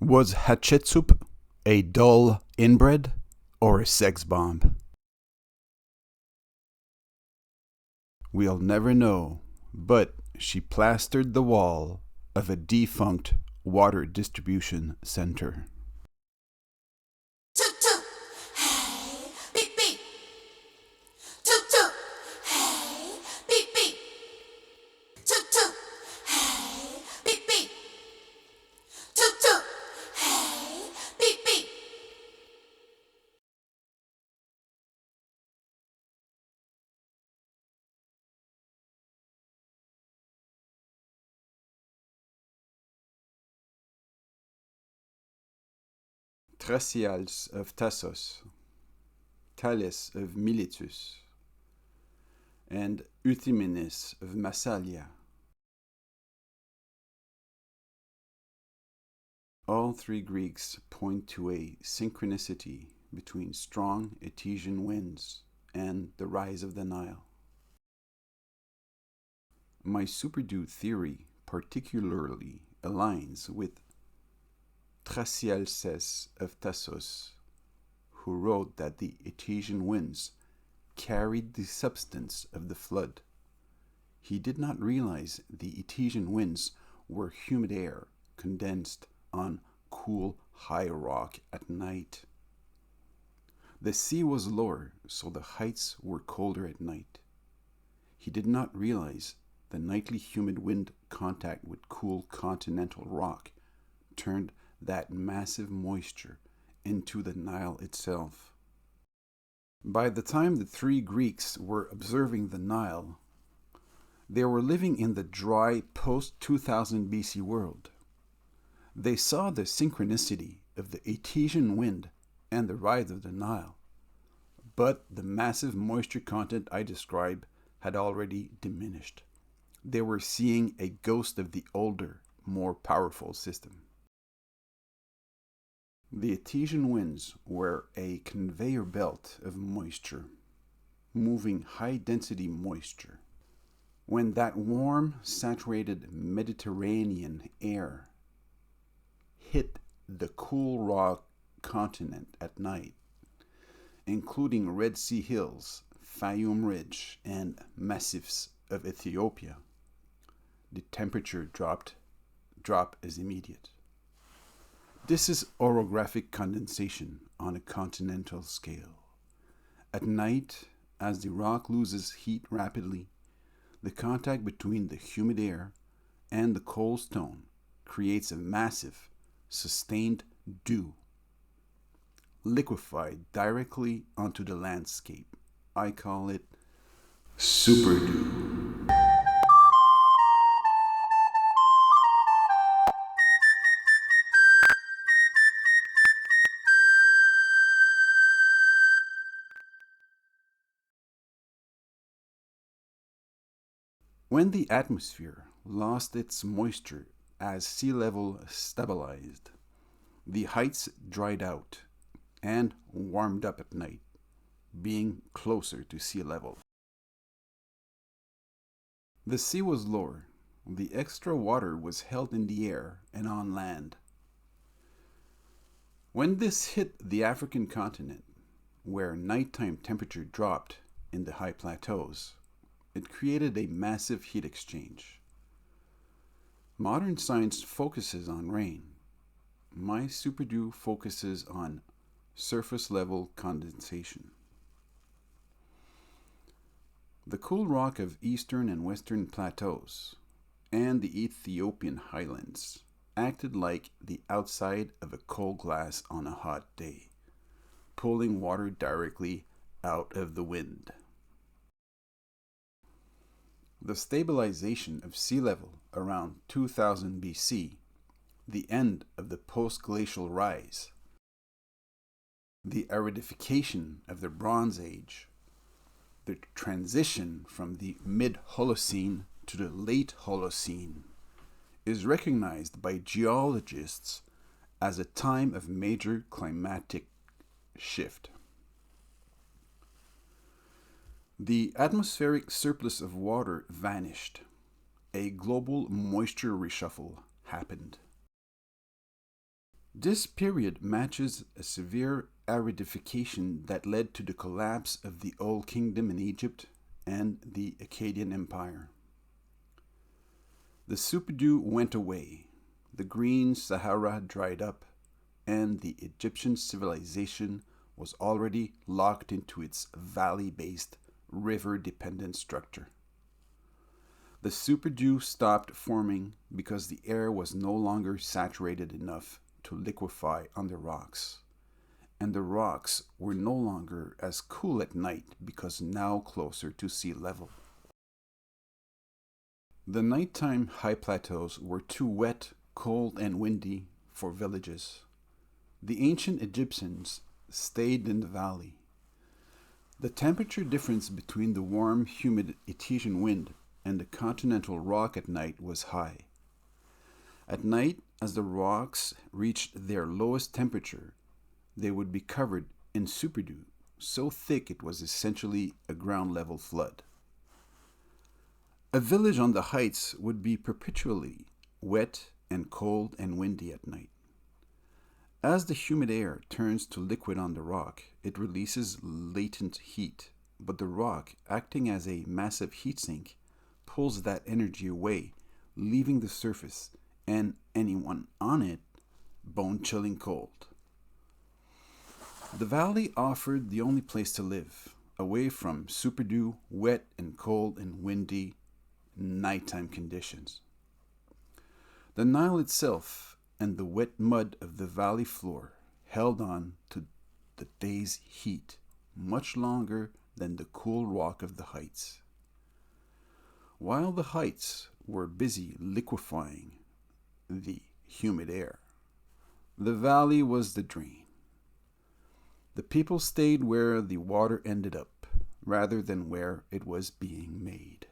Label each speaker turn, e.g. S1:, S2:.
S1: Was Hatshepsut a dull inbred or a sex bomb? We'll never know, but she plastered the wall of a defunct water distribution center.
S2: Toot toot, hey, beep beep. Toot toot, hey, beep beep. Toot toot, hey, beep beep. Toot toot, hey, beep beep.
S1: Thracials of Tassos, Thales of Miletus, and Euthymenes of Massalia. All three Greeks point to a synchronicity between strong Etesian winds and the rise of the Nile. My superdew theory particularly aligns with Thracialces of Tassos, who wrote that the Etesian winds carried the substance of the flood. He did not realize the Etesian winds were humid air condensed on cool high rock at night. The sea was lower, so the heights were colder at night. He did not realize the nightly humid wind contact with cool continental rock turned that massive moisture into the Nile itself. By the time the three Greeks were observing the Nile, they were living in the dry post-2000 BC world. They saw the synchronicity of the Etesian wind and the rise of the Nile, but the massive moisture content I described had already diminished. They were seeing a ghost of the older, more powerful system. The Etesian winds were a conveyor belt of moisture, moving high-density moisture. When that warm, saturated Mediterranean air hit the cool rock continent at night, including Red Sea Hills, Fayum Ridge, and massifs of Ethiopia, the temperature drop is immediate. This is orographic condensation on a continental scale. At night, as the rock loses heat rapidly, the contact between the humid air and the cold stone creates a massive, sustained dew, liquefied directly onto the landscape. I call it super dew. When the atmosphere lost its moisture as sea level stabilized, the heights dried out and warmed up at night, being closer to sea level. The sea was lower. The extra water was held in the air and on land. When this hit the African continent, where nighttime temperature dropped in the high plateaus, it created a massive heat exchange. Modern science focuses on rain. My superdew focuses on surface level condensation. The cool rock of eastern and western plateaus and the Ethiopian highlands acted like the outside of a cold glass on a hot day, pulling water directly out of the wind. The stabilization of sea level around 2000 BC, the end of the post-glacial rise, the aridification of the Bronze Age, the transition from the mid-Holocene to the late Holocene, is recognized by geologists as a time of major climatic shift. The atmospheric surplus of water vanished. A global moisture reshuffle happened. This period matches a severe aridification that led to the collapse of the Old Kingdom in Egypt and the Akkadian Empire. The superdew went away, the green Sahara dried up, and the Egyptian civilization was already locked into its valley-based, river-dependent structure. The superdew stopped forming because the air was no longer saturated enough to liquefy on the rocks, and the rocks were no longer as cool at night because now closer to sea level. The nighttime high plateaus were too wet, cold, and windy for villages. The ancient Egyptians stayed in the valley. The temperature difference between the warm, humid Etesian wind and the continental rock at night was high. At night, as the rocks reached their lowest temperature, they would be covered in superdew, so thick it was essentially a ground-level flood. A village on the heights would be perpetually wet and cold and windy at night. As the humid air turns to liquid on the rock, it releases latent heat, but the rock, acting as a massive heat sink, pulls that energy away, leaving the surface and anyone on it bone-chilling cold. The valley offered the only place to live, away from superdew, wet and cold and windy nighttime conditions. The Nile itself and the wet mud of the valley floor held on to the day's heat much longer than the cool rock of the heights. While the heights were busy liquefying the humid air, the valley was the drain. The people stayed where the water ended up, rather than where it was being made.